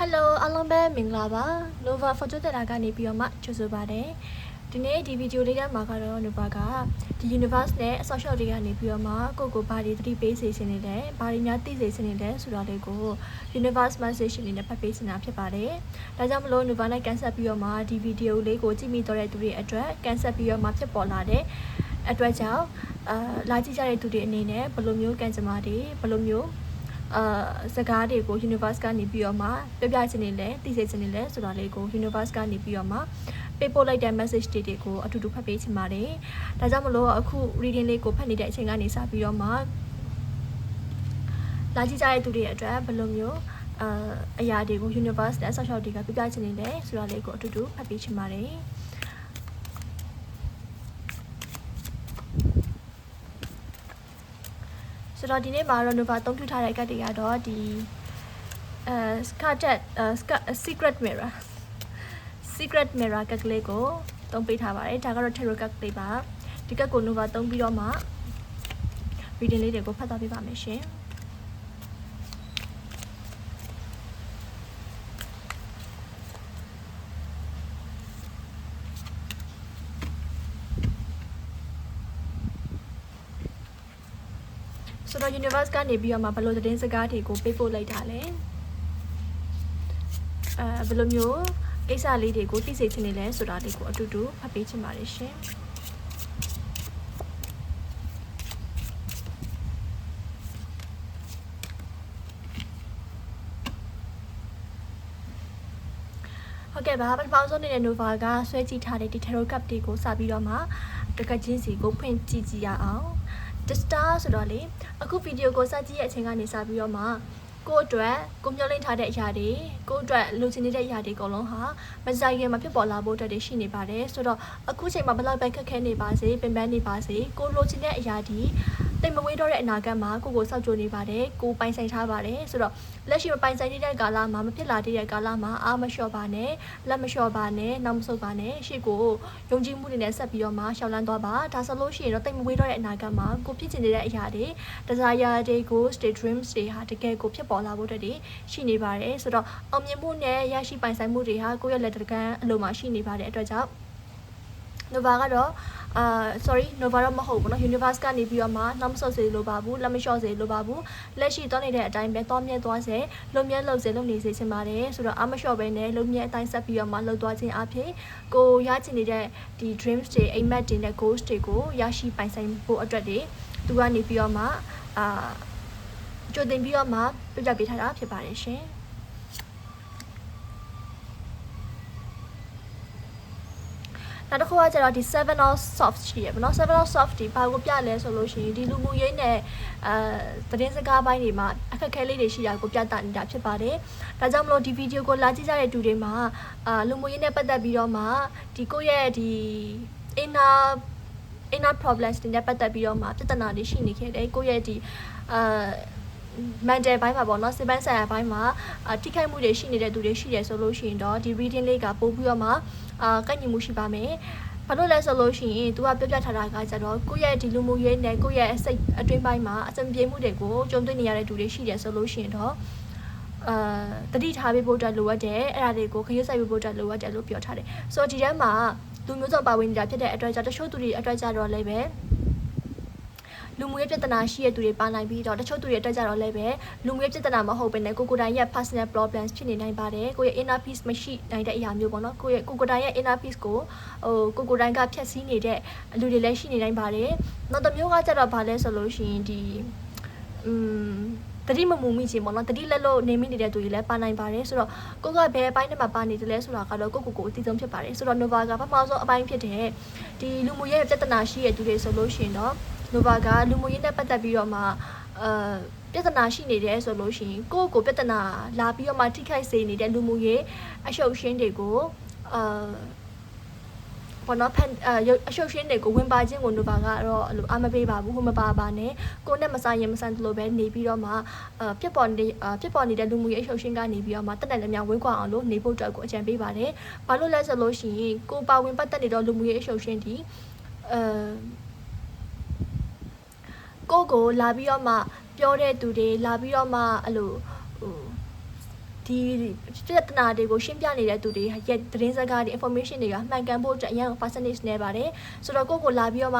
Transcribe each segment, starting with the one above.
Hello အားလုံးပဲမင်္ဂလာပါ Nova Photo တက်တာကနေပြီးတော့မှကြိုဆိုပါတယ်ဒီနေ့ဒီဗီဒီယိုလေးထဲမှာကတော့ Nova ကဒီ Universe နဲ့အဆောက်အအုံတွေကနေပြီးတော့မှကိုဘာတွေသတိပေးစေချင်နေလဲဘာတွေများသိစေချင်နေလဲဆိုတာလေးကို Universe message အနေနဲ့ဖတ်ပေးနေတာဖြစ်ပါတယ်ဒါကြောင့်မလို့ Nova နဲ့ကန်ဆက်ပြီးတော့မှဒီဗီဒီယိုလေးကိုကြည့်မိတော့တဲ့သူတွေအတွက်ကန်ဆက်ပြီးတော့မှဖြစ်ပေါ်လာတဲ့အတွက်ကြောင့်လာကြည့်ကြတဲ့သူတွေအနေနဲ့ဘယ်လိုမျိုးကန်စမာတွေဘယ်လိုမျိုးစကားတွေကို Universe ကနေပြီးတော့မှပြပြချင်နေလဲသိစေချင်နေလဲဆိုတာလေးကို Universe ကနေပြီးတော့မှပေးပို့လိုက်တဲ့ message တွေကိုအတူတူဖတ်ပေးချင်ပါတယ်။ဒါကြောင့်မလို့အခု reading လေးကိုဖတ်နေတဲ့အချိန်ကနေစပြီးတော့မှလာကြည့်ကြတဲ့သူတွေအတွက်ဘယ်လိုမျိုးအရာတွေကို Universe နဲ့ဆောက်ရှောက်တွေကပြပြချင်နေလဲဆိုတာလေးကိုအတူတူဖတ်ပေးချင်ပါတယ်။ဆိုတော့ဒီနေ့မှာတော့ Nova အသုံးပြုထားတဲ့ကတ်တွေကတော့ဒီsecret mirror ကတ်ကလေးကိုသုံးပေးထားပါတယ်ဒါကတော့ tarot ကတ်လေးပါဒီကတ်ကို Nova သုံးပြီးတော့မှ reading လေးတွေကိုဖတ်သွားပေးပါမယ်ရှင်ဆိုတော့ Universe ကနေပြီးတော့မှဘယ်လိုသတင်းစကားတွေကိုပေးပို့လိုက်တာလဲဘယ်လိုမျိုးကိစ္စလေးတွေကိုသိစေချင်နေလဲဆိုတာလေးကိုအတူတူဖတ်ပေးချင်ပါတယ်ရှင်ဟုတ်ကဲ့ပါပထမဆုံးနေတဲ့ Nova ကဆွဲကြည့်ထားတဲ့ဒီ tarot card တွေကိုစပြီးတော့မှတကချင်းစီကိုဖွင့်ကြည့်ကြည့်ရအောင် The Star ဆိုတော့လေအခုဗီဒီယိုကိုစကြည့်ရဲ့အချိန်ကနေစပြီးတော့မှကိုအတွက်ကိုမျှော်လင့်ထားတဲ့အရာတွေကိုအတွက်လိုချင်နေတဲ့အရာတွေအကုန်လုံးဟာမကြိုက်ခင်မှာဖြစ်ပေါ်လာဖို့အတွက်တွေရှိနေပါတယ်ဆိုတော့အခုချိန်မှာဘလောက်ပဲခက်ခဲနေပါစေပင်ပန်းနေပါစေကိုလိုချင်တဲ့အရာတွေတိတ်မဝေးတော့တဲ့အနာဂတ်မှာကိုစောက်ကြိုနေပါတယ်ကိုပိုင်ဆိုင်ထားပါတယ်ဆိုတော့လက်ရှိမပိုင်ဆိုင်နေတဲ့ကာလမှာမဖြစ်လာတဲ့ကာလမှာအားမလျှော့ပါနဲ့လက်မလျှော့ပါနဲ့နောက်မဆုတ်ပါနဲ့ရှေ့ကိုယုံကြည်မှုတွေနဲ့ဆက်ပြီးတော့မှရှောက်လန်းသွားပါဒါဆိုလို့ရှိရင်တော့တိတ်မဝေးတော့တဲ့အနာဂတ်မှာကိုဖြစ်ချင်နေတဲ့အရာတွေ desire တွေ goals တွေ dreams တွေဟာတကယ်ကိုဖြစ်ပေါ်လာဖို့တည်းရှိနေပါတယ်ဆိုတော့အောင်မြင်မှုနဲ့ရရှိပိုင်ဆိုင်မှုတွေဟာကိုယ့်ရဲ့လက်တကမ်းအလိုမှာရှိနေပါတယ်အတွက်ကြောင့် Nova ကတော့sorry Nova တော့မဟုတ်ဘူးเนาะ Universe ကနေပြီးတော့မှနောက်မဆုတ်စေလိုပါဘူးလက်မလျှော့စေလိုပါဘူးလက်ရှိသွားနေတဲ့အတိုင်းပဲသွားမြဲသွားစေလုံမြဲလုံစေလုံနေစေချင်ပါတယ်ဆိုတော့အမလျှော့ပဲနဲ့လုံမြဲအတိုင်းဆက်ပြီးတော့မှလှုပ်သွားခြင်းအဖြစ်ကိုရချင်နေတဲ့ဒီ dreams တွေအိမ်မက်တွေနဲ့ goals တွေကိုရရှိပိုင်ဆိုင်ဖို့အတွက်တွေသူကနေပြီးတော့မှကြိုတင်ပြီးတော့မှပြပြပေးထားတာဖြစ်ပါတယ်ရှင်နောက်တစ်ခုကကျတော့ဒီ 7 of soft ရှိရပါတော့ 7 of soft ဒီဘာကိုပြလဲဆိုလို့ရှိရင်ဒီလူမှုရေးနဲ့သတင်းစကားပိုင်းတွေမှာအခက်အခဲလေးတွေရှိတာကိုပြသနေတာဖြစ်ပါတယ်ဒါကြောင့်မလို့ဒီဗီဒီယိုကိုလာကြည့်ကြတဲ့သူတွေမှာလူမှုရေးနဲ့ပတ်သက်ပြီးတော့မှဒီကိုယ့်ရဲ့ဒီ inner problems တွေနဲ့ပတ်သက်ပြီးတော့မှပြဿနာတွေရှိနေခဲ့တယ်ကိုယ့်ရဲ့ဒီmental ဘိုင်းမှာပေါ့နော်စိတ်ပိုင်းဆိုင်ရာဘိုင်းမှာထိခိုက်မှုတွေရှိနေတဲ့သူတွေရှိတယ်ဆိုလို့ရှိရင်တော့ဒီ reading လေးကပို့ပြီးတော့မှကိုက်ညီမှုရှိပါမယ်ဘာလို့လဲဆိုလို့ရှိရင် तू ကပြပြထားတာကကြတော့ကိုယ့်ရဲ့ဒီလူမှုရေးနဲ့ကိုယ့်ရဲ့စိတ်အတွင်းပိုင်းမှာအစံပြေမှုတွေကိုကြုံတွေ့နေရတဲ့သူတွေရှိတယ်ဆိုလို့ရှိရင်တော့တတိထားပေးဖို့အတွက်လိုအပ်တယ်အဲ့ဒါတွေကိုခရုစိုက်ပေးဖို့အတွက်လိုအပ်တယ်လို့ပြောထားတယ်ဆိုတော့ဒီထဲမှာလူမျိုးစုံပါဝင်နေတာဖြစ်တဲ့အတွက်ကြောင့်တချို့သူတွေအတွက်ကြတော့လည်းပဲလူမှုရေးပြဿနာရှိတဲ့သူတွေပါနိုင်ပြီးတော့တချို့သူတွေအတွက်ကြတော့လည်းပဲလူမှုရေးပြဿနာမဟုတ်ဘဲနဲ့ကိုယ်တိုင်ရဲ့ personal problems ဖြစ်နေနိုင်ပါတယ်ကိုယ့်ရဲ့ inner peace မရှိနိုင်တဲ့အရာမျိုးပေါ့နော်ကိုယ့်တိုင်ရဲ့ inner peace ကိုကိုယ်တိုင်ကဖျက်ဆီးနေတဲ့လူတွေလည်းရှိနေနိုင်ပါတယ်နောက်တစ်မျိုးကကြတော့ဗာလဲဆိုလို့ရှိရင်ဒီတတိမမူမိခြင်းပေါ့နော်တတိလက်လို့နေမိနေတဲ့သူတွေလည်းပါနိုင်ပါတယ်ဆိုတော့ကိုကဘယ်အပိုင်းထဲမှာပါနေတယ်လဲဆိုတာကတော့ကိုအသိဆုံးဖြစ်ပါတယ်ဆိုတော့ Nova ကပထမဆုံးအပိုင်းဖြစ်တဲ့ဒီလူမှုရေးပြဿနာရှိတဲ့သူတွေဆိုလို့ရှိရင်တော့ Nova ကလူမှုရေးနဲ့ပတ်သက်ပြီးတော့မှပြဿနာရှိနေတယ်ဆိုလို့ရှိရင်ကိုပြဿနာလာပြီးတော့မှထိခိုက်စေနေတဲ့လူမှုရေးအရှုပ်ရှင်းတွေကိုဘောနော်အရှုပ်ရှင်းတွေကိုဝင်ပါခြင်းကို Nova ကတော့အဲ့လိုအားမပေးပါဘူးဟိုမပါနဲ့ကိုနဲ့မဆိုင်ရင်မဆိုင်လို့ပဲနေပြီးတော့မှဖြစ်ပေါ်နေတဲ့လူမှုရေးအရှုပ်ရှင်းကနေပြီးတော့မှတက်တယ်လည်းများဝင်းကွာအောင်လို့နေဖို့အတွက်ကိုအကြံပေးပါတယ်ဘာလို့လဲဆိုလို့ရှိရင်ကိုပါဝင်ပတ်သက်နေတော့လူမှုရေးအရှုပ်ရှင်းဒီကိုလာပြီးတော့မှပြောတဲ့သူတွေလာပြီးတော့မှအဲ့လို ဒီပြဿနာတွေကိုရှင်းပြနေတဲ့သူတွေရဲ့သတင်းစကားတွေ information တွေကမှန်ကန်ဖို့အတွက်အရင် percentage နဲ့ပါတယ်ဆိုတော့ကိုလာပြီးတော့မှ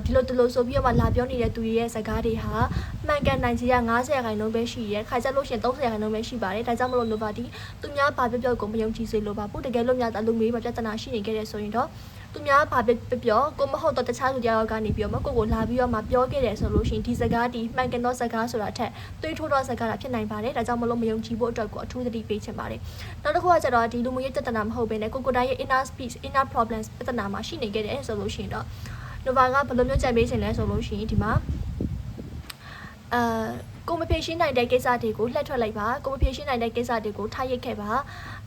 ဒီလိုဆိုပြီးတော့မှလာပြောနေတဲ့သူတွေရဲ့စကားတွေဟာမှန်ကန်နိုင်ခြေက90%ပဲရှိရဲခါကြလို့ရှိရင်30%ပဲရှိပါတယ်ဒါကြောင့်မလို့ Nova ဒီသူများဘာပြောကိုမယုံကြည်စေလိုပါဘူးတကယ်လို့များလူမေးမှာပြဿနာရှိနေခဲ့တဲ့ဆိုရင်တော့သူများဘာပြောကိုမဟုတ်တော့တခြားသူတရားကနေပြီးတော့ကိုလာပြီးတော့မှပြောခဲ့တယ်ဆိုလို့ရှိရင်ဒီစကားဒီမှန်ကန်သောစကားဆိုတာအထက်တွေးထိုးသောစကားတာဖြစ်နိုင်ပါတယ်ဒါကြောင့်မလို့မယုံကြည်ဖို့အတွက်ကိုအထူးသတိပေးချင်ပါတယ်နောက်တစ်ခုကကျတော့ဒီလူမျိုးရေးပြဿနာမဟုတ်ဘဲနဲ့ကိုတိုင်းရဲ့ inner speech inner problems ပြဿနာမှာရှိနေခဲ့တယ်ဆိုလို့ရှိရင်တော့ Nova ကဘယ်လိုမျိုးကြံပေးချင်လဲဆိုလို့ရှိရင်ဒီမှာကိုမဖြေရှင်းနိုင်တဲ့ကိစ္စတွေကိုလှည့်ထွက်လိုက်ပါကိုမဖြေရှင်းနိုင်တဲ့ကိစ္စတွေကိုထားရစ်ခဲ့ပါ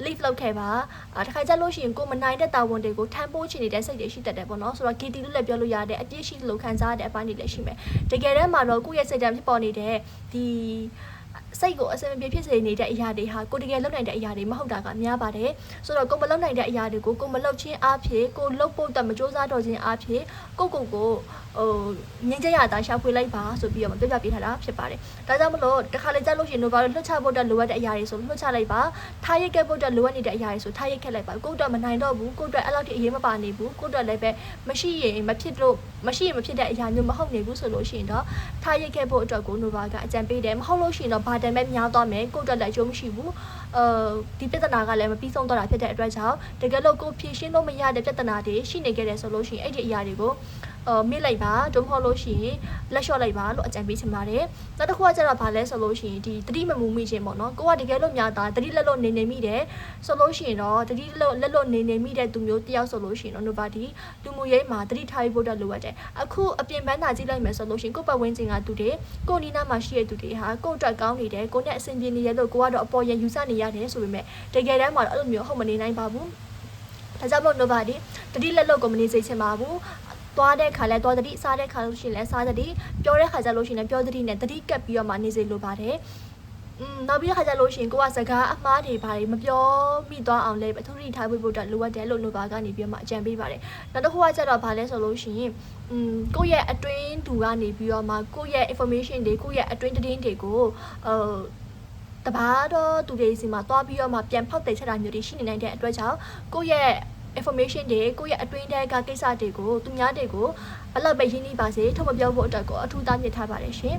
leave လုပ်ခဲ့ပါတခါကြလို့ရှိရင်ကိုမနိုင်တဲ့တာဝန်တွေကိုထမ်းပိုးချင်နေတဲ့စိတ်တွေရှိတတ်တယ်ပေါ့နော်ဆိုတော့ KT လို့လည်းပြောလို့ရတဲ့အပြည့်ရှိလို့ခံစားရတဲ့အပိုင်းတွေလည်းရှိမယ်တကယ်တမ်းမှာတော့ကိုယ့်ရဲ့စိတ်ဓာတ်ဖြစ်ပေါ်နေတဲ့ဒီစိတ်ကိုအစင်ပြေဖြစ်စေနေတဲ့အရာတွေဟာကိုတကယ်လုပ်နိုင်တဲ့အရာတွေမဟုတ်တာကများပါတယ်ဆိုတော့ကိုမလုပ်နိုင်တဲ့အရာတွေကိုကိုမလုပ်ချင်းအားဖြင့်ကိုလုပ်ဖို့တမစ조사တော့ခြင်းအားဖြင့်ကိုငင်းကြရတာရှာဖွေလိုက်ပါဆိုပြီးတော့ပြပြပေးထားတာဖြစ်ပါတယ်ဒါကြောင့်မလို့တခါလေကြားလို့ရှိရင် Nova လွှတ်ချဖို့အတွက်လိုအပ်တဲ့အရာတွေဆိုလွှတ်ချလိုက်ပါထားရိတ်ခဲ့ဖို့အတွက်လိုအပ်နေတဲ့အရာတွေဆိုထားရိတ်ခဲ့လိုက်ပါကိုအတွက်မနိုင်တော့ဘူးကိုအတွက်အဲ့လောက်ထိအရေးမပါနေဘူးကိုအတွက်လည်းပဲမရှိရင်မဖြစ်တဲ့အရာမျိုးမဟုတ်နေဘူးဆိုလို့ရှိရင်တော့ထားရိတ်ခဲ့ဖို့အတွက်ကို Nova ကအကြံပေးတယ်မဟုတ်လို့ရှိရင်တော့ဘာတန်မဲ့များသွားမယ်ကိုအတွက်လည်းအကျိုးမရှိဘူးဒီပြဿနာကလည်းမပြီးဆုံးတော့တာဖြစ်တဲ့အတွက်ကြောင့်တကယ်လို့ကိုဖြေရှင်းလို့မရတဲ့ပြဿနာတွေရှိနေခဲ့တယ်ဆိုလို့ရှိရင်အဲ့ဒီအရာတွေကိုမေ့လိုက်ပါဒုမဟုတ်လို့ရှိရင်လက်လျှော့လိုက်ပါလို့အကြံပေးချင်ပါတယ်နောက်တစ်ခုကကျတော့ဗာလဲဆိုလို့ရှိရင်ဒီတတိမမူမိခြင်းပေါ့နော်ကိုကတကယ်လို့များတာတတိလက်လို့နေမိတယ်ဆိုလို့ရှိရင်တော့တတိလက်လို့နေမိတဲ့သူမျိုးတယောက်ဆိုလို့ရှိရင်တော့ Nova ဒီလူမှုရေးမှာတတိထားဖို့အတွက်လိုအပ်တယ်အခုအပြင်ပန်းသာကြည့်လိုက်မယ်ဆိုလို့ရှိရင်ကိုပတ်ဝန်းကျင်ကသူတွေကိုနီးနားမှာရှိတဲ့သူတွေဟာကိုအတွက်ကောင်းနေတယ်ကိုနဲ့အဆင်ပြေနေရလို့ကိုကတော့အပေါ်ရယူဆနေရတယ်ဆိုပေမဲ့တကယ်တမ်းမှာတော့အဲ့လိုမျိုးဟုတ်မနေနိုင်ပါဘူးဒါကြောင့်မို့ Nova ဒီတတိလက်လို့ကိုမနေစေချင်ပါဘူးသွားတဲ့ခါလဲသွားတတိစားတဲ့ခါလို့ရှိရင်လဲစားတတိပြောတဲ့ခါကျလို့ရှိရင်လဲပြောတတိနဲ့တတိကပ်ပြီးတော့မှနေစေလိုပါတယ်နောက်ပြီးတဲ့ခါကျလို့ရှိရင်ကိုကစကားအမှားတွေဘာတွေမပြောမိသွားအောင်လဲအထူးထိထားဖို့အတွက်လိုအပ်တယ်လို့ Nova ကနေပြီးတော့မှအကြံပေးပါတယ်နောက်တစ်ခုကကျတော့ဘာလဲဆိုလို့ရှိရင်ကိုယ့်ရဲ့အတွင်းသူကနေပြီးတော့မှကိုယ့်ရဲ့ information တွေကိုယ့်ရဲ့အတွင်းသတင်းတွေကိုတဘာတော့သူတွေစီမှာသွားပြီးတော့မှပြန်ဖောက်တယ်ချက်တာမျိုးတွေရှိနေနိုင်တဲ့အတွက်ကြောင့်ကိုယ့်ရဲ့information တွေကိုယ့်ရဲ့အတွင်းထဲကကိစ္စတွေကိုသူများတွေကိုဘလောက်ပဲရင်းနှီးပါစေထုတ်မပြောဖို့အတွက်ကိုအထူးသားမြစ်ထားပါတယ်ရှင်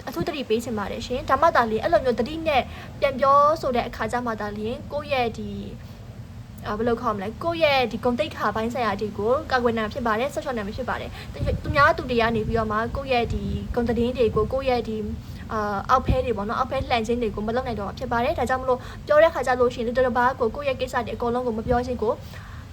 အထူးသတိပေးချင်ပါတယ်ရှင်ဒါမှသာလျှင်အဲ့လိုမျိုးသတိနဲ့ပြန်ပြောဆိုတဲ့အခါကျမှသာလျှင်ကိုယ့်ရဲ့ဒီဘယ်လိုခေါ်မလဲကိုယ့်ရဲ့ဒီဂုဏ်သိက္ခာပိုင်းဆိုင်ရာတွေကိုကာကွယ်နိုင်ဖြစ်ပါတယ်ဆက်ချော်နိုင်ဖြစ်ပါတယ်သူများသူတွေကနေပြီးတော့မှကိုယ့်ရဲ့ဒီဂုဏ်သတင်းတွေကိုကိုယ့်ရဲ့ဒီအောက်ဖဲတွေပေါ့နော်အောက်ဖဲလှန်ခြင်းတွေကိုမလုပ်နိုင်တော့ဖြစ်ပါတယ်ဒါကြောင့်မလို့ပြောတဲ့ခါကျလို့ရှိရင်တော်ဘာကိုယ့်ရဲ့ကိစ္စတွေအကုန်လုံးကိုမပြောချင်းကို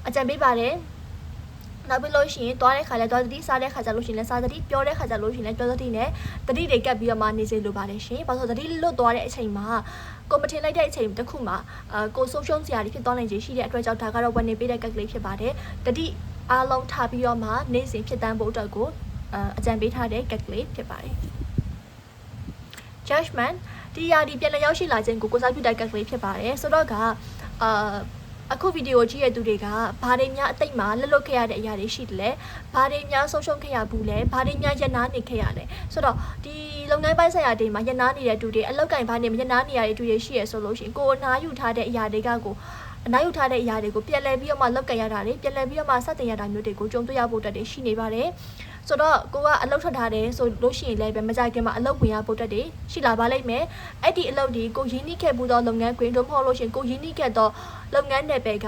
အကြံပေးပါတယ်နောက်ပြီးလို့ရှိရင်သွားတဲ့ခါလဲသွားတတိစားတဲ့ခါကျလို့ရှိရင်လဲစားတတိပြောတဲ့ခါကျလို့ရှိရင်လဲပြောတတိနဲ့တတိတွေကပ်ပြီးတော့မှနေစေလိုပါတယ်ရှင်ဘာလို့တတိလွတ်သွားတဲ့အချိန်မှာကိုမထင်လိုက်တဲ့အချိန်တစ်ခုမှာကိုဆုံးရှုံးစရာတွေဖြစ်သွားနိုင်ခြေရှိတဲ့အတွက်ကြောင့်ဒါကတော့ဝန်နေပေးတဲ့ကက်ကလေးဖြစ်ပါတယ်တတိအားလုံးထားပြီးတော့မှနေစဉ်ဖြစ်တမ်းဖို့အတွက်ကိုအကြံပေးထားတဲ့ကက်ကလေးဖြစ်ပါတယ် judgment ဒီရာဒီပြန်လည်ရောက်ရှိလာခြင်းကိုစားပြုတဲ့ကက်ကလေးဖြစ်ပါတယ်ဆိုတော့ကအခုဗီဒီယိုကြည့်ရတဲ့သူတွေကဘာတွေများအသိမှာလှုပ်ခဲ့ရတဲ့အရာတွေရှိတယ်လဲဘာတွေများဆုံးရှုံးခဲ့ရဘူးလဲဘာတွေများရနာနေခဲ့ရလဲဆိုတော့ဒီလုပ်ငန်းပိုင်းဆိုင်ရာတွေမှာရနာနေတဲ့သူတွေအလောက်ကင်ဘာတွေရနာနေရတဲ့သူတွေရှိရဆိုလို့ရှိရင်ကိုအနာယူထားတဲ့အရာတွေကကိုအနာယူထားတဲ့အရာတွေကိုပြန်လည်ပြီးတော့မှလောက်ကင်ရတာတွေပြန်လည်ပြီးတော့မှစတင်ရတာမျိုးတွေကိုကြုံတွေ့ရဖို့အတွက်ရှိနေပါတယ်ဆိုတော့ကိုကအလုပ်ထွက်ထားတယ်ဆိုလို့ရှိရင်လည်းပဲမကြခင်မှာအလုပ်ဝင်ရဖို့အတွက်ရှိလာပါလိမ့်မယ်အဲ့ဒီအလုပ်ဒီကိုရင်းနှီးခဲ့မှုသောလုပ်ငန်းခွင်တို့မဟုတ်လို့ရှိရင်ကိုရင်းနှီးခဲ့သောလုပ်ငန်းနယ်ပယ်ကအ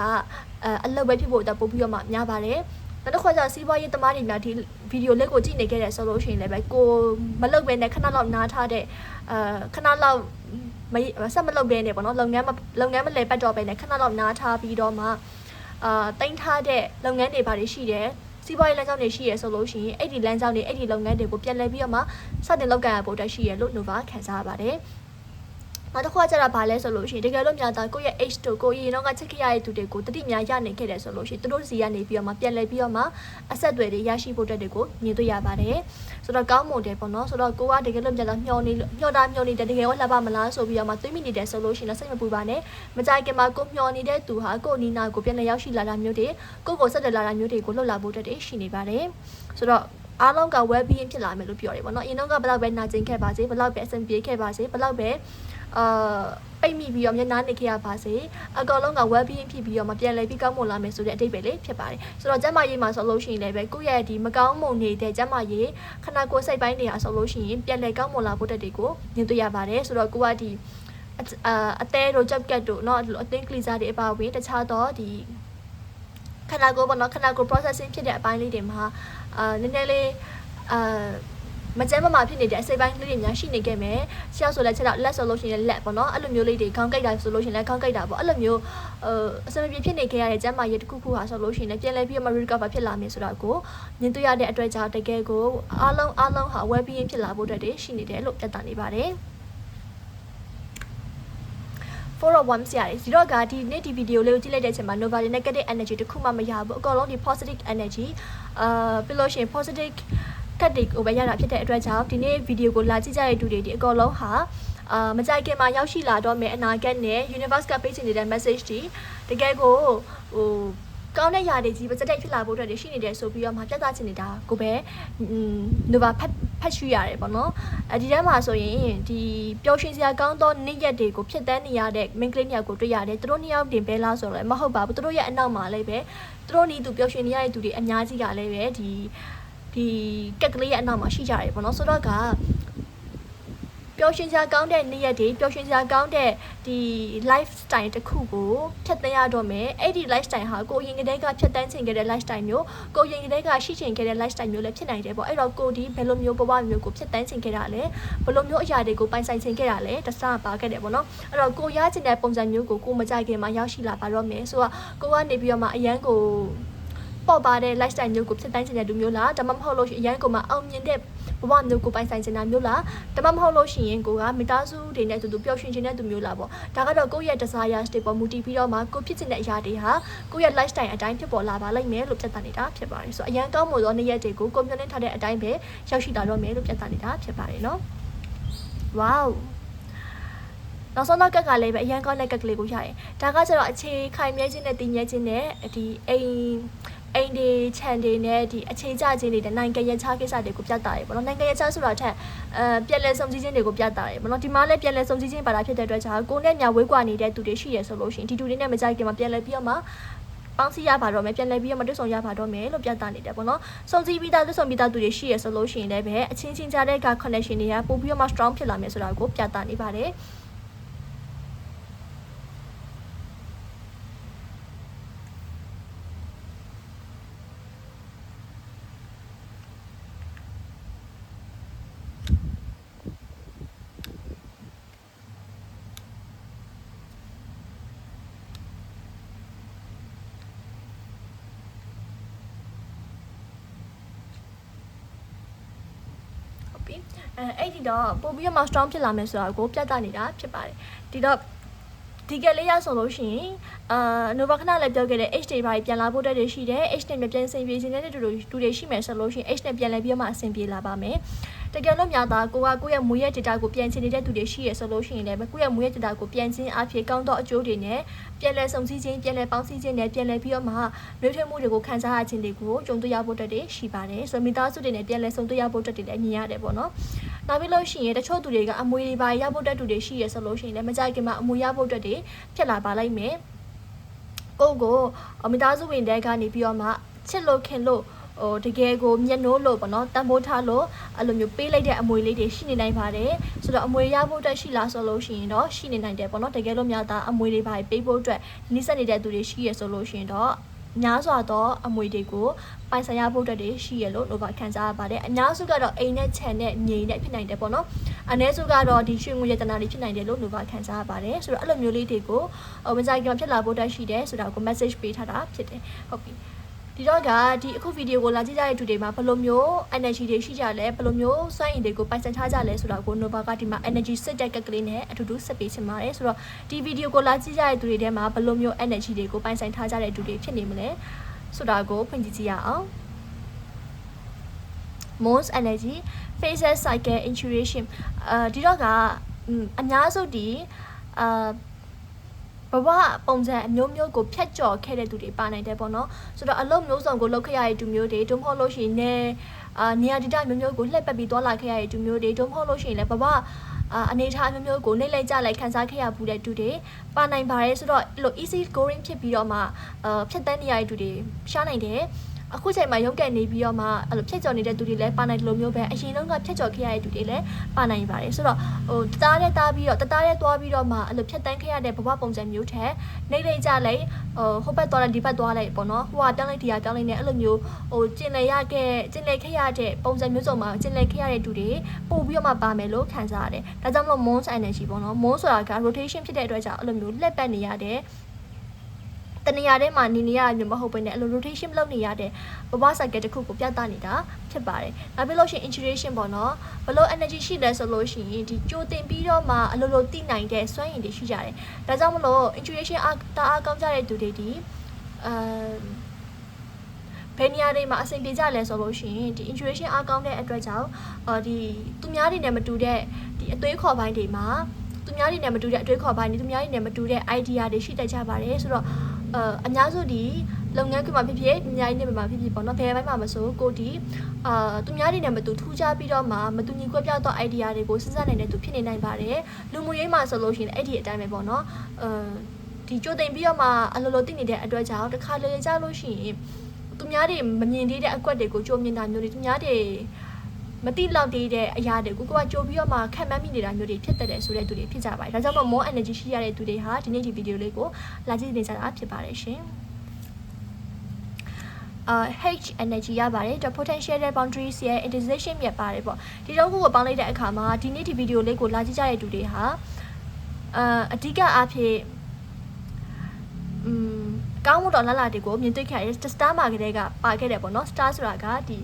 လုပ်ပဲဖြစ်ဖို့အတွက်ပို့ပြီးတော့မှများပါတယ်နောက်တစ်ခါကျစီးပွားရေးသမားတွေများဒီဗီဒီယိုလေးကိုကြည့်နေခဲ့တယ်ဆိုလို့ရှိရင်လည်းပဲကိုမလုပ်ဘဲနဲ့ခဏလောက်နားထားတဲ့ခဏလောက်ဆက်မလုပ်ဘဲနဲ့ပေါ့နော်လုပ်ငန်းမလဲပတ်တော့ဘဲနဲ့ခဏလောက်နားထားပြီးတော့မှတင်ထားတဲ့လုပ်ငန်းတွေဘာတွေရှိတယ်စီးပွားရေးလမ်းကြောင်းတွေရှိရဆိုလို့ရှိရင်အဲ့ဒီလမ်းကြောင်းတွေအဲ့ဒီလုပ်ငန်းတွေကိုပြန်လည်ပြီးတော့မှစတင်လုပ်ကိုင်ရဖို့အတွက်ရှိရလို့ Nova ခံစားရပါတယ်နောက်တစ်ခုကကျတော့ဗာလဲဆိုလို့ရှိရင်တကယ်လို့များတာကိုယ့်ရဲ့ age တို့ကိုယ်ရင်တော့ကချက်ခရရဲ့သူတွေကိုတတိများရနိုင်ခဲ့တယ်ဆိုလို့ရှိရင်သူတို့စီကနေပြီးတော့မှပြန်လည်ပြီးတော့မှအဆက်အသွယ်တွေရရှိဖို့အတွက်တွေကိုမြင်တွေ့ရပါတယ်ဆိုတော့ကောင်းမွန်တယ်ပေါ့နော်ဆိုတော့ကိုကတကယ်လို့များတာမျောနေတဲ့တကယ်ရောလှပမလားဆိုပြီးတော့မှတွေးမိနေတယ်ဆိုလို့ရှိရင်စိတ်မပူပါနဲ့မကြိုက်ခင်မှာကိုမျောနေတဲ့သူဟာကိုနီနာကိုပြန်လည်ရောက်ရှိလာတာမျိုးတွေကိုဆက်တယ်လာတာမျိုးတွေကိုလှုပ်လာဖို့အတွက်ရှိနေပါတယ်ဆိုတော့အားလုံးက well being ဖြစ်လာမယ်လို့ပြောတယ်ပေါ့နော်အရင်တော့ကဘယ်လောက်ပဲနာကျင်ခဲ့ပါစေဘယ်လောက်ပဲအဆင်ပြေခဲ့ပါစေဘယ်လောက်ပဲ ပိတ်မိပြီးတော့မျက်နှာနေခဲ့ရပါစေအကောင်လုံးက well being ဖြစ်ပြီးတော့မပြန်လဲပြီးကောင်းမွန်လာမယ်ဆိုတဲ့အဓိပ္ပာယ်လေးဖြစ်ပါတယ်ဆိုတော့ကျမရေးမှာဆိုလို့ရှိရင်လည်းပဲကိုယ့်ရဲ့ဒီမကောင်းမွန်နေတဲ့ကျမရေးခန္ဓာကိုယ်စိတ်ပိုင်းတွေအားဆိုလို့ရှိရင်ပြန်လဲကောင်းမွန်လာဖို့တက်တွေကိုမြင်တွေ့ရပါတယ်ဆိုတော့ကိုကဒီအသေးတို့ကြောက်ကတ်တို့เนาะအသင်းကလီစာတွေအပါအဝင်တခြားတော့ဒီခန္ဓာကိုယ်ပေါ့နော်ခန္ဓာကိုယ် processing ဖြစ်တဲ့အပိုင်းလေးတွေမှာနည်းနည်းလေးမကျန်းမမာဖြစ်နေတဲ့အစိပ်ပိုင်းလေးတွေများရှိနေခဲ့မယ်။ရှေ့ဆိုလည်းချက်တော့လက်ဆိုလို့ရှိရင်လက်ပေါ့နော်။အဲ့လိုမျိုးလေးတွေခေါင်းကိုက်တာဆိုလို့ရှိရင်လည်းခေါင်းကိုက်တာပေါ့။အဲ့လိုမျိုးအစမပြေဖြစ်နေခဲ့ရတဲ့ကျန်းမာရေးတစ်ခုခုဟာဆိုလို့ရှိရင်လည်းပြန်လဲပြီးမှ recover ဖြစ်လာမယ်ဆိုတော့ကိုမြင်တွေ့ရတဲ့အတွက်ကြောင့်တကယ်ကိုအားလုံးဟာ well being ဖြစ်လာဖို့အတွက်တွေရှိနေတယ်လို့ပြသနေပါတယ်။ 401ဆရာတွေဒီတော့ကဒီနေ့ဒီဗီဒီယိုလေးကိုကြည့်လိုက်တဲ့အချိန်မှာ Nova ရဲ့ negative energy တခုမှမရဘူးအကောင်လုံးဒီ positive energy ပြီးလို့ရှိရင် positive ကတ်တွေကိုပဲရတာဖြစ်တဲ့အတွက်ကြောင့်ဒီနေ့ဗီဒီယိုကိုလာကြည့်ကြတဲ့သူတွေဒီအကောင်လုံးဟာမကြိုက်ခင်မှာရောက်ရှိလာတော့မယ်အနာဂတ်နဲ့ universe ကပေးချင်နေတဲ့ message တွေတကယ်ကိုကောင်းတဲ့ຢာတွေကြီးပဲစတဲ့ဖြစ်လာဖို့အတွက်ရှိနေတယ်ဆိုပြီးတော့မှပြသချင်နေတာကိုပဲNova ဖတ်ရှုရတယ်ပေါ့နော်ဒီထဲမှာဆိုရင်ဒီပျော်ရွှင်စရာကောင်းသောနေ့ရက်တွေကိုဖြစ်တန်းနေရတဲ့ main ကလေးနှစ်ယောက်ကိုတွေ့ရတယ်သူတို့နှစ်ယောက်တင်ပဲလားဆိုတော့လည်းမဟုတ်ပါဘူးသူတို့ရဲ့အနောက်မှာလည်းပဲသူတို့နီးသူပျော်ရွှင်နေရတဲ့သူတွေအများကြီးကလည်းပဲဒီကက်ကလေးရဲ့အနောက်မှာရှိကြတယ်ပေါ့နော်ဆိုတော့ကပျော်ရွှင်စရာကောင်းတဲ့နေ့ရက်တွေပျော်ရွှင်စရာကောင်းတဲ့ဒီ lifestyle တစ်ခုကိုဖြတ်သန်းရတော့မယ်အဲ့ဒီ lifestyle ဟာကိုရင်ကလေးကဖြတ်သန်းချင်ခဲ့တဲ့ lifestyle မျိုးကိုရင်ကလေးကရှိချင်ခဲ့တဲ့ lifestyle မျိုးလည်းဖြစ်နိုင်တယ်ပေါ့အဲ့တော့ကိုဒီဘယ်လိုမျိုးဘဝမျိုးကိုဖြတ်သန်းချင်ခဲ့တာလဲဘယ်လိုမျိုးအရာတွေကိုပိုင်ဆိုင်ချင်ခဲ့တာလဲတစပါခဲ့တယ်ပေါ့နော်အဲ့တော့ကိုရချင်တဲ့ပုံစံမျိုးကိုမကြိုက်ခင်မှာရောက်ရှိလာပါတော့မယ်ဆိုတော့ကိုကနေပြီးတော့မှအရန်ကိုပေါ်ပါတဲ့ lifestyle မျိုးကိုဖြစ်တိုင်းချင်တဲ့လူမျိုးလားဒါမှမဟုတ်လို့ရှိရင်အရန်ကိုမှအောင်မြင်တဲ့ဘဝမျိုးကိုပိုင်ဆိုင်ချင်တာမျိုးလားဒါမှမဟုတ်လို့ရှိရင်ကိုကမိသားစုတွေနဲ့အတူတူပျော်ရွှင်ချင်တဲ့သူမျိုးလားပေါ့ဒါကတော့ကိုယ့်ရဲ့ desire state ပေါ်မူတည်ပြီးတော့မှကိုဖြစ်ချင်တဲ့အရာတွေဟာကိုယ့်ရဲ့ lifestyle အတိုင်းဖြစ်ပေါ်လာပါလိမ့်မယ်လို့ပြသနေတာဖြစ်ပါတယ်ဆိုတော့အရန်ကောင်းမို့သောနေ့ရက်တွေကိုကိုမျှော်လင့်ထားတဲ့အတိုင်းပဲရောက်ရှိလာတော့မယ်လို့ပြသနေတာဖြစ်ပါတယ်နော် wowနောက်ဆုံးတော့ကက်ကလေးပဲအရန်ကောင်းတဲ့ကက်ကလေးကိုရရင်ဒါကကျတော့အခြေခိုင်မြဲခြင်းနဲ့တည်မြဲခြင်းနဲ့ဒီအိမ်တွေခြံတွေနဲ့ဒီအခြေကျခြင်းတွေနဲ့နိုင်ငံရခြားကိစ္စတွေကိုပြသတယ်ပေါ့နော်နိုင်ငံရခြားဆိုတာထက်ပြည်လဲစုံစည်းခြင်းတွေကိုပြသတယ်ပေါ့နော်ဒီမှာလည်းပြည်လဲစုံစည်းခြင်းပါတာဖြစ်တဲ့အတွက်ကြောင့်ကိုနဲ့ညာဝေးကွာနေတဲ့သူတွေရှိရဆိုလို့ရှိရင်ဒီသူတွေနဲ့မကြိုက်ခင်မှာပြည်လဲပြီးတော့မှပေါင်းစည်းရပါတော့မယ်ပြန်လဲပြီးတော့မတွေ့ဆုံရပါတော့မယ်လို့ပြသနေတယ်ပေါ့နော်စုံစည်းပြီးသားတွေ့ဆုံပြီးသားသူတွေရှိရဆိုလို့ရှိရင်လည်းပဲအချင်းချင်းကြားတဲ့က connection တွေကပို့ပြီးတော့မှ strong ဖြစ်လာမယ်ဆိုတာကိုပြသနေပါတယ်အဲ့ဒီတော့ပို့ပြီးတော့မှ strong ဖြစ်လာမယ်ဆိုတာကိုပြသနေတာဖြစ်ပါတယ်ဒီတော့ဒီကလေးရဆိုလို့ရှိရင်Nova ခဏလည်းပြောခဲ့တဲ့ H တွေပါပြန်လာဖို့တက်တွေရှိတယ် H နဲ့ပြန်ဆင်ပြေခြင်းနဲ့တူတွေရှိမယ်ဆိုလို့ရှိရင် H နဲ့ပြန်လဲပြီးတော့မှအဆင်ပြေလာပါမယ်တကယ်လို့များသားကိုရဲ့မူရဲ့ data ကိုပြန်ချင်နေတဲ့သူတွေရှိရဆိုလို့ရှိရင်လည်းကိုရဲ့မူရဲ့ data ကိုပြန်ချင်းအဖြစ်ကောင်းသောအကျိုးတွေနဲ့ပြန်လဲစုံစည်းခြင်းပြန်လဲပေါင်းစည်းခြင်းနဲ့ပြန်လဲပြီးတော့မှနှွေးထွေးမှုတွေကိုခံစားရခြင်းတွေကိုကြုံတွေ့ရဖို့တက်တွေရှိပါတယ်ဆိုတော့မိသားစုတွေနဲ့ပြန်လဲစုံတွေ့ရဖို့တက်တွေလည်းမြင်ရတယ်ပေါ့နော်နောက်ပြီးလို့ရှိရင်တချို့သူတွေကအမွေတွေပါရဖို့တက်သူတွေရှိရဆိုလို့ရှိရင်လည်းမကြိုက်ခင်မှာအမွေရဖို့တက်တွေဖြစ်လာပါလိမ့်မယ်ကိုမိသားစုဝင်တဲ့ကနေပြီးတော့မှချစ်လို့ခင်လို့တကယ်ကိုမျက်နှိုးလို့ပေါ့နော်တန်ဖိုးထားလို့အဲ့လိုမျိုးပေးလိုက်တဲ့အမွေလေးတွေရှိနေနိုင်ပါတယ်ဆိုတော့အမွေရဖို့အတွက်ရှိလားဆိုလို့ရှိရင်တော့ရှိနေနိုင်တယ်ပေါ့နော်တကယ်လို့များသားအမွေတွေပါပေးဖို့အတွက်နှိစက်နေတဲ့သူတွေရှိရဆိုလို့ရှိရင်တော့များစွာသောအမွေတွေကိုပိုင်ဆိုင်ရဖို့အတွက်တွေရှိရလို့Novaခံစားရပါတယ်အများစုကတော့အိမ်နဲ့ခြံနဲ့မြေနဲ့ဖြစ်နိုင်တယ်ပေါ့နော်အနည်းစုကတော့ဒီရွှေငွေရတနာတွေဖြစ်နိုင်တယ်လို့Novaခံစားရပါတယ်ဆိုတော့အဲ့လိုမျိုးလေးတွေကိုမကြိုက်ခင်ဖြစ်လာဖို့အတွက်ရှိတယ်ဆိုတာကို message ပေးထားတာဖြစ်တယ်ဟုတ်ပြီဒီတော့ကဒီအခုဗီဒီယိုကိုလာကြည့်ကြတဲ့သူတွေမှာဘယ်လိုမျိုး energy တွေရှိကြလဲဘယ်လိုမျိုးစွမ်းအင်တွေကိုပိုင်ဆိုင်ထားကြလဲဆိုတာကိုNovaကဒီမှာ energy စစ်တဲ့ကက်ကလေးနဲ့အတူတူဆက်ပေးချင်ပါတယ်ဆိုတော့ဒီဗီဒီယိုကိုလာကြည့်ကြတဲ့သူတွေထဲမှာဘယ်လိုမျိုး energy တွေကိုပိုင်ဆိုင်ထားကြတဲ့သူတွေဖြစ်နေမလဲဆိုတာကိုဖွင့်ကြည့်ကြည့်ရအောင် Moon's energy phases cycle intuition ဒီတော့ကအများစုဒီဘဝပုံစံအမျိုးမျိုးကိုဖြတ်ကျော်ခဲ့တဲ့သူတွေပါနိုင်တယ်ပေါ့နော်ဆိုတော့အလုံးမျိုးစုံကိုလောက်ခဲ့ရတဲ့သူမျိုးတွေတုံးမဟုတ်လို့ရှိရင်နေရာဒေသမျိုးမျိုးကိုလှည့်ပတ်ပြီးသွားလာခဲ့ရတဲ့သူမျိုးတွေတုံးမဟုတ်လို့ရှိရင်လည်းဘဝ အနေထားမျိုးမျိုးကိုနှိမ့်လိုက်ကြလိုက်ခန်းစားခဲ့ရဘူးတဲ့သူတွေပါနိုင်ပါတယ်ဆိုတော့အဲ့လို easy going ဖြစ်ပြီးတော့မှဖြတ်တန်းနေရတဲ့သူတွေရှားနိုင်တယ်အခုချိန်မှာရုံးကန်နေပြီးတော့မှအဲ့လိုဖြတ်ကျော်နေတဲ့သူတွေလည်းပါနိုင်တယ်လို့မျိုးပဲအရင်တုန်းကဖြတ်ကျော်ခဲ့ရတဲ့သူတွေလည်းပါနိုင်ပါတယ်ဆိုတော့တသားတဲ့သားပြီးတော့တသားတဲ့သွားပြီးတော့မှအဲ့လိုဖြတ်တန်းခဲ့ရတဲ့ဘဝပုံစံမျိုးထက်နှိမ့်လိုက်ကြလိုက်ဟိုဘက်သွားလိုက်ဒီဘက်သွားလိုက်ပေါ့နော်ဟိုကတောင်းလိုက်ဒီကတောင်းလိုက်နဲ့အဲ့လိုမျိုးကျင်လည်ခဲ့ရတဲ့ပုံစံမျိုးစုံမှာကျင်လည်ခဲ့ရတဲ့သူတွေပို့ပြီးတော့မှပါမယ်လို့ခံစားရတယ်ဒါကြောင့်မလို့ Moon energy ပေါ့နော် Moon ဆိုတာက rotation ဖြစ်တဲ့အတွက်ကြောင့်အဲ့လိုမျိုးလှည့်ပတ်နေရတဲ့တနေရာထဲမှာနေနေရမျိုးမဟုတ်ဘဲနဲ့အဲ့လို rotation လုပ်နေရတဲ့ဘဝ cycle တစ်ခုကိုပြသနေတာဖြစ်ပါတယ်။နောက်ပြီးလို့ရှိရင် intuition ပေါ့နော်ဘလို့ energy ရှိလဲဆိုလို့ရှိရင်ဒီကြိုတင်ပြီးတော့မှအလိုလိုသိနိုင်တဲ့စွမ်းရည်တွေရှိကြတယ်။ဒါကြောင့်မလို့ intuition အားကောင်းကြတဲ့သူတွေဒီဘယ်နေရာတွေမှာအဆင်ပြေကြလဲဆိုလို့ရှိရင်ဒီ intuition အားကောင်းတဲ့အတွက်ကြောင့်ဒီသူများတွေနဲ့မတူတဲ့ဒီအသွေးခေါ်ပိုင်းတွေမှာသူများတွေနဲ့မတူတဲ့အတွေးခေါ်ပိုင်းတွေသူများတွေနဲ့မတူတဲ့ idea တွေရှိတတ်ကြပါတယ်ဆိုတော့အများစုဒီလုပ်ငန်းခွင်မှာဖြစ်ဖြစ်အများကြီးနေမှာဖြစ်ဖြစ်ပေါ့နော်ဘယ်ဘက်မှာမဆိုကိုဒီသူများတွေနဲ့မတူထူးခြားပြီးတော့မှမတူညီကွဲပြားသော idea တွေကိုစဉ်းစားနိုင်တဲ့သူဖြစ်နေနိုင်ပါတယ်လူမှုရေးမှာဆိုလို့ရှိရင်အဲ့ဒီအတိုင်းပဲပေါ့နော်ဒီကြိုတင်ပြီးတော့မှအလိုလိုသိနေတဲ့အတွက်ကြောင့်တစ်ခါလေကြလို့ရှိရင်သူများတွေမမြင်သေးတဲ့အကွက်တွေကိုကြိုမြင်တာမျိုးတွေသူများတွေမတိလောက်သေးတဲ့အရာတွေကိုကကြိုပြီးတော့မှခံမှန်းမိနေတာမျိုးတွေဖြစ်တတ်တယ်ဆိုတဲ့သူတွေဖြစ်ကြပါတယ်ဒါကြောင့်မို့ more energy ရှိရတဲ့သူတွေဟာဒီနေ့ဒီဗီဒီယိုလေးကိုလာကြည့်နေကြတာဖြစ်ပါတယ်ရှင်H energy ရပါတယ် the potential boundaries ရဲ့ integration မြတ်ပါတယ်ပေါ့ဒီတော့ခုကိုပေါင်းလိုက်တဲ့အခါမှာဒီနေ့ဒီဗီဒီယိုလေးကိုလာကြည့်ကြတဲ့သူတွေဟာအဓိကအားဖြင့်ကောင်းမွန်တော်လာတွေကိုမြင်တွေ့ခဲ့ရတဲ့ star မှာကလေးကပါခဲ့တယ်ပေါ့နော် star ဆိုတာကဒီ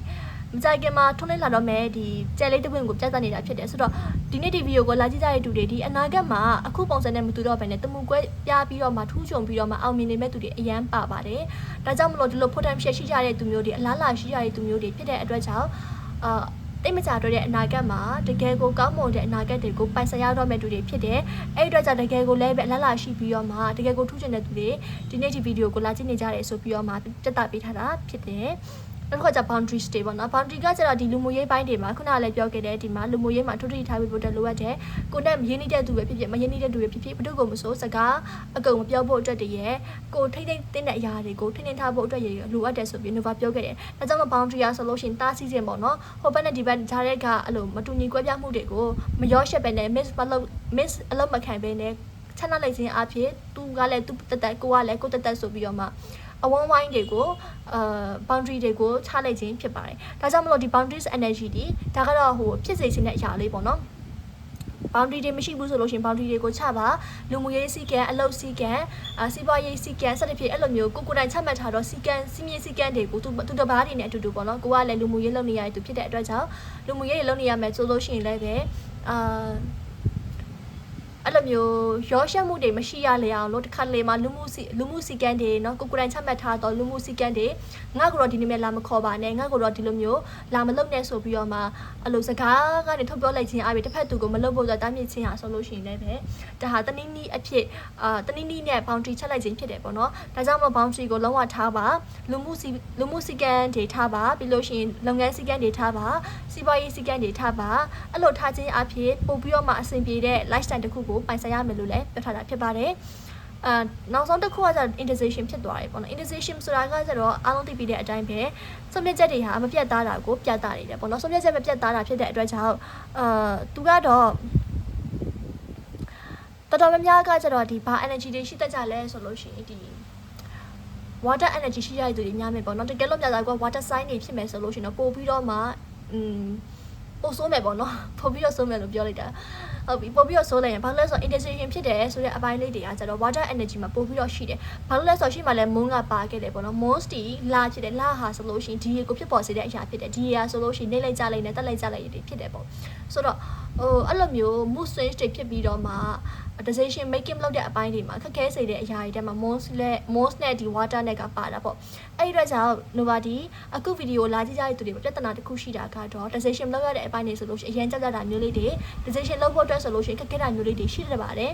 မကြိုက်ခင်မှာထုံးလိုက်လာတော့မယ်ဒီကြဲလေးတစ်ပွင့်ကိုပြတ်သက်နေတာဖြစ်တယ်ဆိုတော့ဒီနေ့ဒီဗီဒီယိုကိုလာကြည့်ကြတဲ့သူတွေဒီအနာဂတ်မှာအခုပုံစံနဲ့မတူတော့ဘဲနဲ့တမှုကွဲပြားပြီးတော့မှထူးချွန်ပြီးတော့မှအောင်မြင်နေမဲ့သူတွေအရန်ပါပါတယ်ဒါကြောင့်မလို့ဒီလို potential ရှိကြတဲ့သူမျိုးတွေအလားလာရှိကြတဲ့သူမျိုးတွေဖြစ်တဲ့အတွက်ကြောင့်တိတ်မကြတော့တဲ့အနာဂတ်မှာတကယ်ကိုကောင်းမွန်တဲ့အနာဂတ်တွေကိုပိုင်ဆိုင်ရတော့မဲ့သူတွေဖြစ်တယ်အဲ့ဒီအတွက်ကြောင့်တကယ်ကိုလည်းပဲအလားလာရှိပြီးတော့မှတကယ်ကိုထူးချွန်တဲ့သူတွေဒီနေ့ဒီဗီဒီယိုကိုလာကြည့်နေကြတယ်ဆိုပြီးတော့မှပြသပေးထားတာဖြစ်တယ်အဲ့တော့က boundaries တွေပေါ့နော် boundary ကကျတော့ဒီလူမှုရေးပိုင်းတွေမှာခုနကလည်းပြောခဲ့တဲ့ဒီမှာလူမှုရေးမှာထွတ်ထွတ်ထားပြီးဖို့တက်လိုအပ်တယ်ကိုနဲ့မရင်းနှီးတဲ့သူပဲဖြစ်ဖြစ်မရင်းနှီးတဲ့သူပဲဖြစ်ဖြစ်ဘယ်သူ့ကိုမဆိုစကားအကုန်မပြောဖို့အတွက်တည်းရဲ့ကိုထိမ့်သိမ့်တဲ့အရာတွေကိုထိမ့်ထားဖို့အတွက်ရလိုအပ်တယ်ဆိုပြီး Nova ပြောခဲ့တယ်ဒါကြောင့် boundary ဆိုလို့ရှိရင်တားဆီးခြင်းပေါ့နော်ဟိုဘက်နဲ့ဒီဘက်ဂျားတဲ့ကအဲ့လိုမတူညီကွဲပြားမှုတွေကိုမရောရှက်ပဲနဲ့ miss အလုပ်မခံပဲနဲ့ချမ်းသာလိုက်ခြင်းအဖြစ်သူကလည်းသူတက်တက်ကိုကလည်းကိုတက်တက်ဆိုပြီးတော့မှအဝန်းဝိုင်းတွေကိုboundary တွေကိုချလိုက်ခြင်းဖြစ်ပါတယ်ဒါကြောင့်မလို့ဒီ boundaries energy ဒီဒါကတော့ဟိုဖြစ်စေခြင်းတဲ့အရာလေးပေါ့နော် boundary တွေမရှိဘူးဆိုလို့ရှိရင် boundary တွေကိုချပါလူမှုရေးစီကံအလုပ်စီကံစီးပွားရေးစီကံစသဖြင့်အဲ့လိုမျိုးကိုတိုင်ချမှတ်ထားတော့စီကံစီမင်းစီကံတွေကိုသူတဘာတွေနဲ့အတူတူပေါ့နော်ကိုကလည်းလူမှုရေးလုပ်နေရတဲ့သူဖြစ်တဲ့အတွက်ကြောင့်လူမှုရေးလုပ်နေရမယ်ဆိုလို့ရှိရင်လည်းပဲအဲ့လိုမျိုးရောရှက်မှုတွေမရှိရလေအောင်လို့တစ်ခါလေမှာလူမှုစီကံတွေเนาะကိုတိုင်ချမှတ်ထားတော့လူမှုစီကံတွေငါ့ကိုတော့ဒီနေ့မြလာမခေါ်ပါနဲ့ငါ့ကိုတော့ဒီလိုမျိုးလာမလုပ်နဲ့ဆိုပြီးတော့မှအဲ့လိုစကားကနေထုတ်ပြောလိုက်ခြင်းအပြင်တစ်ဖက်သူကိုမလုပ်ဖို့ဆိုတာတားမြစ်ခြင်းဟာဆိုလို့ရှိရင်လည်းပဲဒါဟာတနည်းနည်းအဖြစ်တနည်းနည်းနဲ့ boundary ချက်လိုက်ခြင်းဖြစ်တယ်ပေါ့နော်ဒါကြောင့်မို့ boundary ကိုလုံးဝထားပါလူမှုစီကံတွေထားပါပြီးလို့ရှိရင်လုပ်ငန်းစီကံတွေထားပါစီးပွားရေးစီကံတွေထားပါအဲ့လိုထားခြင်းအဖြစ်ပို့ပြီးတော့မှအဆင်ပြေတဲ့ lifestyle တစ်ခုကိုပိုင်ဆိုင်ရမယ်လို့လည်းပြောထားတာဖြစ်ပါတယ်နောက်ဆုံးတစ်ခုကကျတော့ integration ဖြစ်သွားတယ်ပေါ့နော် integration ဆိုတာကကျတော့အားလုံးသိပြီးတဲ့အတိုင်းပဲဆုံးဖြတ်ချက်တွေဟာမပြတ်သားတာကိုပြသနေတယ်ပေါ့နော်ဆုံးဖြတ်ချက်မပြတ်သားတာဖြစ်တဲ့အတွက်ကြောင့်သူကတော့တော်တော်များများကကျတော့ဒီဘာ energy တွေရှိတတ်ကြလဲဆိုလို့ရှိရင်ဒီ water energy ရှိရတဲ့သူတွေများမယ်ပေါ့နော်တကယ်လို့များတာက water sign တွေဖြစ်မယ်ဆိုလို့ရှိရင်တော့ပို့ပြီးတော့မှပို့ဆိုးမယ်ပေါ့နော်ပို့ပြီးတော့ဆိုးမယ်လို့ပြောလိုက်တာဟုတ်ပြီပို့ပြီးတော့ဆိုးလိုက်ရင်ဘာလို့လဲဆိုတော့ integration ဖြစ်တယ်ဆိုတဲ့အပိုင်းလေးတွေကကျတော့ water energy မှာပို့ပြီးတော့ရှိတယ်ဘာလို့လဲဆိုတော့ရှိမှလဲ moon ကပါခဲ့တယ်ပေါ့နော် moon တီလာဖြစ်တယ်လာဟာဆိုလို့ရှိရင်ဒီရေကိုဖြစ်ပေါ်စေတဲ့အရာဖြစ်တယ်ဒီရေဟာဆိုလို့ရှိရင်နှိမ့်လိုက်ကြလိုက်နဲ့တက်လိုက်ကြလိုက်တွေဖြစ်တယ်ပေါ့ဆိုတော့အဲ့လိုမျိုး mood swings တွေဖြစ်ပြီးတော့မှ decision making လုပ်တဲ့အပိုင်းတွေမှာခက်ခဲစေတဲ့အရာတွေထဲမှာ moon နဲ့ဒီ water နဲ့ကပါတာပေါ့အဲ့ဒီတော့ကြောင့် Nova ဒီအခုဗီဒီယိုလာကြည့်ကြတဲ့သူတွေပြဿနာတစ်ခုရှိတာကတော့ decision လုပ်ရတဲ့အပိုင်းတွေဆိုလို့ရှိရင်အရင်ကြတာမျိုးလေးတွေ decision လုပ်ဖို့အတွက်ဆိုလို့ရှိရင်ခက်ခဲတာမျိုးလေးတွေရှိတတ်ပါတယ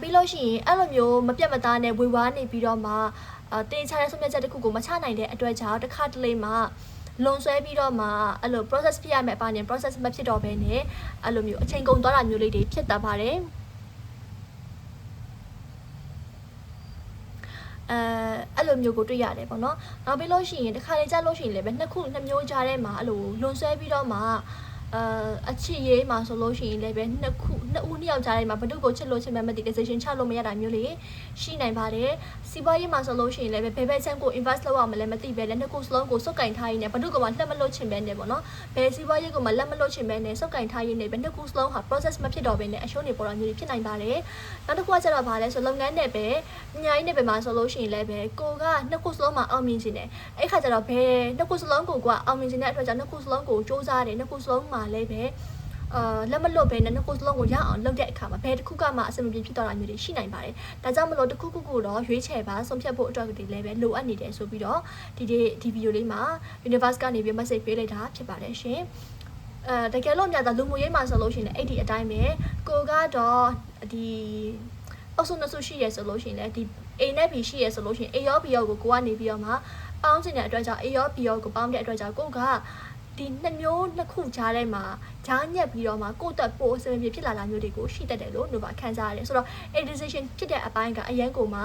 ်ပြီးလို့ရှိရင်အဲ့လိုမျိုးမပြတ်မသားနဲ့ဝေဝါးနေပြီးတော့မှတင်ချတဲ့ဆုံးဖြတ်ချက်တစ်ခုကိုမချနိုင်တဲ့အတွက်ကြောင့်တစ်ခါတလေမှာ လွန်ဆွဲပြီးတော့မှအဲ့လို process ဖြစ်ရမယ်ပါနေ process မဖြစ်တော့ဘဲနဲ့အဲ့လိုမျိုးအချိန်ကုန်သွားတာမျိုးလေးတွေဖြစ်တတ်ပါတယ်အဲ့လိုမျိုးကိုတွေ့ရတယ်ပေါ့နော်နောက်ပြီးလို့ရှိရင်တစ်ခါလေကြာလို့ရှိရင်လည်းပဲနှစ်မျိုးကြားထဲမှာအဲ့လိုလွန်ဆွဲပြီးတော့မှအချစ်ရေးမှာဆိုလို့ရှိရင်လည်းပဲနှစ်ဦးနှစ်ယောက်ကြားထဲမှာဘယ်သူကိုချစ်လို့ချစ်မှမသိ decision ချလို့မရတာမျိုးလေးရှိနိုင်ပါတယ်စီးပွားရေးမှာဆိုလို့ရှိရင်လည်းပဲဘယ်ဘက်ချမ်းကို invest လုပ်ရမလဲမသိပဲလည်းနှစ်ခုစလုံးကိုစုပ်ကင်ထားရင်းနဲ့ဘယ်သူကမှလက်မလွတ်ချင်ပဲနဲ့ပေါ့နော်ဘယ်စီးပွားရေးကိုမှလက်မလွတ်ချင်ပဲနဲ့စုပ်ကင်ထားရင်းနဲ့ပဲနှစ်ခုစလုံးဟာ process မဖြစ်တော့ဘဲနဲ့အရှုံးနေပေါ်တာမျိုးဖြစ်နိုင်ပါတယ်နောက်တစ်ခုကကျတော့ဗာလဲဆိုလုပ်ငန်းနဲ့ပဲအများကြီးနဲ့ပဲမှာဆိုလို့ရှိရင်လည်းပဲကိုကနှစ်ခုစလုံးမှာအောင်မြင်ခြင်းနဲ့အဲ့ခါကျတော့ဘယ်နှစ်ခုစလုံးကိုကအောင်မြင်ခြင်းတဲ့အတွက်ကြောင့်နှစ်ခုစလုံးကိုစူးစမ်းတယ်နှစ်ခုစလုံးမှာလည်းပဲလက်မလွတ်ပဲနဲ့နှစ်ခုစလုံးကိုရအောင်လုပ်တဲ့အခါမှာဘယ်တစ်ခုကမှအဆင်မပြေဖြစ်တော့တာမျိုးတွေရှိနိုင်ပါတယ်။ဒါကြောင့်မလို့တစ်ခုခုတော့ရွေးချယ်ပါဆုံးဖြတ်ဖို့အတွက်ဒီလည်းပဲလိုအပ်နေတယ်ဆိုပြီးတော့ဒီဗီဒီယိုလေးမှာ Universe ကနေပြီး message ပေးလိုက်တာဖြစ်ပါတယ်ရှင်။တကယ်လို့များတော့လူမှုရေးမှာဆိုလို့ရှိရင်လည်းအဲ့ဒီအတိုင်းပဲကိုကတော့ဒီအဆုနှစ်ဆုရှိရဆိုလို့ရှိရင်လည်းဒီ A နဲ့ B ရှိရဆိုလို့ရှိရင် A ရော B ရောကိုကနေပြီးတော့မှပေါင်းချင်တဲ့အတွက်ကြောင့် A ရော B ရောကိုပေါင်းတဲ့အတွက်ကြောင့်ကိုကဒီနှစ်ခုကြားထဲမှာဂျားညက်ပြီးတော့မှကိုယ့်တက်ပို့အစင်ပြေဖြစ်လာတာမျိုးတွေကိုရှိတတ်တယ်လို့နိုဗာခံစားရတယ်ဆိုတော့ decision ဖြစ်တဲ့အပိုင်းကအရန်ကိုမှ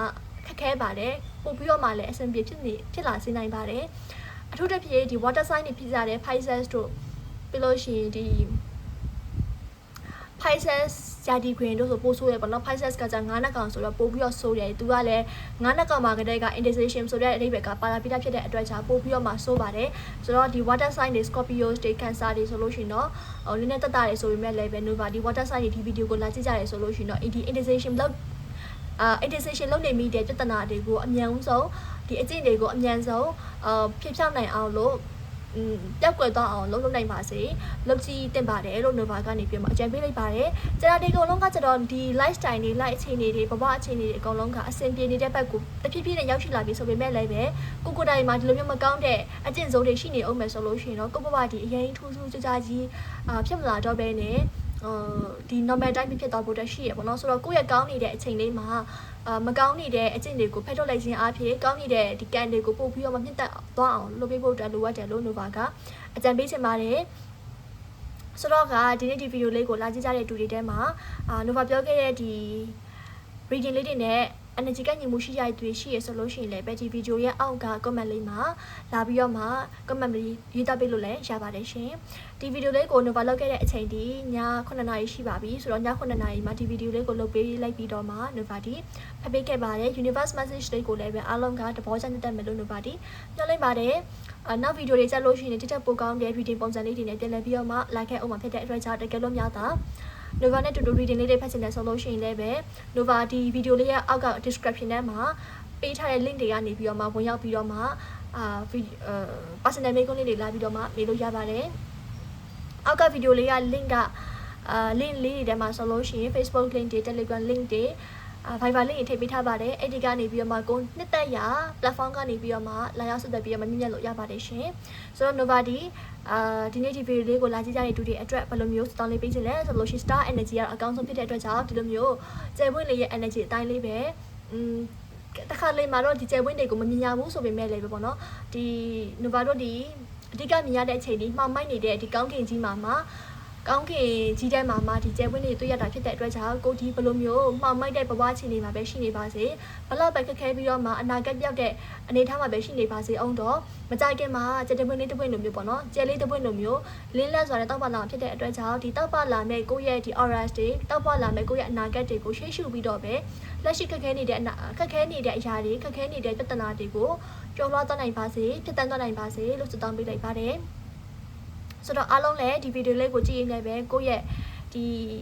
ခက်ခဲပါတယ်ပို့ပြီးတော့မှလည်းအစင်ပြေဖြစ်လာစေနိုင်ပါတယ်အထူးသဖြင့်ဒီ water sign တွေဖြစ်ကြတဲ့ Pisces တို့ပြီးလို့ရှိရင်ဒီ Pisces ဂျာဒီခွင်တို့ဆိုပို့ဆိုးရပေါ့နော် Pisces ကကြာ9နှစ်ကောင်ဆိုတော့ပို့ပြီးတော့ဆိုးတယ်သူကလည်း9နှစ်ကောင်မှာကတည်းက indecision ဆိုတဲ့အဓိပ္ပာယ်ကပါလာပြီးသားဖြစ်တဲ့အတွက်ကြောင့်ပို့ပြီးတော့မှဆိုးပါတယ်ဆိုတော့ဒီ water sign တွေ Scorpios တွေ Cancer တွေဆိုလို့ရှိရင်တော့နည်းနည်းတက်တာတွေဆိုပေမဲ့လည်းပဲ Nova ဒီ water sign တွေဒီဗီဒီယိုကိုလာကြည့်ကြတယ်ဆိုလို့ရှိရင်တော့ဒီ indecision လောက်indecision လုပ်နေမိတဲ့ပြဿနာတွေကိုအမြန်ဆုံးဒီအကျင့်တွေကိုအမြန်ဆုံးဖြစ်ဖြောက်နိုင်အောင်လို့ပျောက်ကွယ်သွားအောင်လုပ်နိုင်ပါစေလုပ်ကြည့်တင်ပါတယ်လို့ Nova ကနေပြောမှာအကြံပေးလိုက်ပါတယ်ကျွန်တော်ဒီအကုန်လုံးကကျွန်တော်ဒီ lifestyle တွေ life အခြေအနေတွေဘဝအခြေအနေတွေအကုန်လုံးကအဆင်ပြေနေတဲ့ဘက်ကိုတဖြည်းဖြည်းနဲ့ရောက်ရှိလာပြီဆိုပေမဲ့လည်းပဲကိုတိုင်မှာဒီလိုမျိုးမကောင်းတဲ့အကျင့်စိုးတွေရှိနေအောင်မယ်ဆိုလို့ရှိရင်တော့ကိုဘဝဒီအရင်ထူးထူးခြားခြားကြီးဖြစ်မလာတော့ဘဲနဲ့ဒီ normal time ဖြစ်သွားဖို့တရှိရပေါ့နော်ဆိုတော့ကိုယ့်ရဲ့ကောင်းနေတဲ့အချိန်လေးမှာမကောင်းနေတဲ့အကျင့်တွေကိုဖက်ထုတ်လိုက်ခြင်းအပြင်ကောင်းနေတဲ့ဒီကံတွေကိုပို့ပြီးတော့မြင့်တက်သွားအောင်လုပ်ပေးဖို့အတွက်လိုအပ်တယ်လို့ Nova ကအကြံပေးချင်ပါတယ်ဆိုတော့ကဒီနေ့ဒီဗီဒီယိုလေးကိုလာကြည့်ကြတဲ့တူတွေထဲမှာNova ပြောခဲ့တဲ့ဒီ reading လေးတွေနဲ့ energy ကညီမှုရှိရတဲ့ရှိရဆိုလို့ရှိရင်လည်းပဲဒီဗီဒီယိုရဲ့အောက်က comment လေးမှာလာပြီးတော့မှ comment လေးရေးသားပေးလို့လည်းရပါတယ်ရှင်ဒီဗီဒီယိုလေးကို Nova လုပ်ခဲ့တဲ့အချိန်ဒီည9:00 နာရီရှိပါပြီဆိုတော့ည9:00 နာရီမှာဒီဗီဒီယိုလေးကိုလုပ်ပေးလိုက်ပြီးတော့မှ Nova ဒီဖတ်ပေးခဲ့ပါတယ် universe message လေးကိုလည်းပဲအားလုံးကသဘောကျတက်မယ်လို့ Nova ဒီညှို့လိုက်ပါတယ်နောက်ဗီဒီယိုတွေကြက်လို့ရှိရင်တိတက်ပိုကောင်းတဲ့ reading ပုံစံလေးတွေနဲ့ပြန်လည်ပြီးတော့မှ like ခဲ့အောင်မှာဖြစ်တဲ့အတွက်ကြောင့်တကယ်လို့များတာNova နဲ့တူတူ reading လေးတွေဖတ်ချင်တယ်ဆိုလို့ရှိရင်လည်းပဲ Nova ဒီဗီဒီယိုလေးရဲ့အောက်က description ထဲမှာပေးထားတဲ့ link တွေကနေပြီးတော့မှဝင်ရောက်ပြီးတော့မှpersonal mail လေးတွေလာပြီးတော့မှမေးလို့ရပါတယ်အောက်ကဗီဒီယိုလေးက link ကlink လေးတွေထဲမှာဆိုလို့ရှိရင် Facebook link တွေ Telegram link တွေViber link တွေထည့်ပေးထားပါတယ်အဲ့ဒီကနေပြီးတော့မှကိုနှစ်သက်ရ platform ကနေပြီးတော့မှလာရောက်ဆက်သွယ်ပြီးတော့မှမြင်မြင်လို့ရပါတယ်ရှင်ဆိုတော့ Nova ဒီနေ့ဒီဗီဒီယိုလေးကိုလာကြည့်ကြတဲ့တူတွေအတွက်ဘယ်လိုမျိုးစတောင်းလေးပေးချင်လဲဆိုလို့ရှိရင် Star Energy ကတော့အကောင်းဆုံးဖြစ်တဲ့အတွက်ကြောင့်ဒီလိုမျိုးကျယ်ပွင့်လေးရဲ့ energy အတိုင်းလေးပဲတခါလေးမှာတော့ဒီကျယ်ပွင့်တွေကိုမမြင်ရဘူးဆိုပေမဲ့လည်းပဲပေါ့နော်ဒီ Nova တို့ဒီအဓိကမြင်ရတဲ့အချိန်ဒီမှောင်မိုက်နေတဲ့ဒီကောင်းကင်ကြီးမှာကောင်းကင်ကြီးတဲ့မှာဒီကျဲဝင်းတွေတွေ့ရတာဖြစ်တဲ့အတွက်ကြောင့်ကိုဒီဘလိုမျိုးမှောင်မိုက်တဲ့ဘဝအခြေအနေမှာပဲရှိနေပါစေဘလောက်ပဲခက်ခဲပြီးတော့မှအနာဂတ်ပြောက်တဲ့အနေအထားမှာပဲရှိနေပါစေအောင်တော့မကြိုက်ခင်မှာကျဲတပွင့်လေးတပွင့်လိုမျိုးပေါ့နော်ကျဲလေးတပွင့်လိုမျိုးလင်းလက်စွာနဲ့တောက်ပလာဖြစ်တဲ့အတွက်ကြောင့်ဒီတောက်ပလာမဲ့ကိုရဲ့ဒီ auras တွေတောက်ပလာမဲ့ကိုရဲ့အနာဂတ်တွေကိုရှေ့ရှုပြီးတော့ပဲလက်ရှိခက်ခဲနေတဲ့အရာတွေခက်ခဲနေတဲ့ပြဿနာတွေကိုကျော်လွှားသွားနိုင်ပါစေဖြစ်တန်းသွားနိုင်ပါစေလို့ဆုတောင်းပေးလိုက်ပါတယ်ဆိုတော့အားလုံးလည်းဒီဗီဒီယိုလေးကိုကြည့်ရင်းနဲ့ပဲကိုယ့်ရဲ့ဒ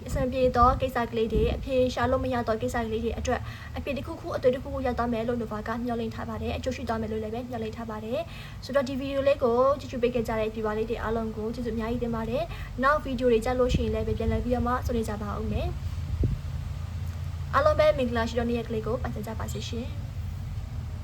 ီအဆင်ပြေသောကိစ္စကလေးတွေအဖြေရှာလို့မရတော့ကိစ္စကလေးတွေအတွက်အဖြေတစ်ခုခုအသွေးတစ်ခုခုရောက်သွားမယ်လို့ Nova ကမျှော်လင့်ထားပါတယ်အကျိုးရှိသွားမယ်လို့လည်းပဲမျှော်လင့်ထားပါတယ်ဆိုတော့ဒီဗီဒီယိုလေးကိုကြည့်ပေးခဲ့ကြတဲ့ဒီပါလေးတွေအားလုံးကိုကျေးဇူးအများကြီးတင်ပါတယ်နောက်ဗီဒီယိုတွေကြလို့ရှိရင်လည်းပြန်လည်ပြီးတော့မှဆွေးနွေးကြပါဦးမယ်အားလုံးပဲမင်္ဂလာရှိတဲ့နေ့ကလေးကိုပတ်သက်ကြပါစေရှင်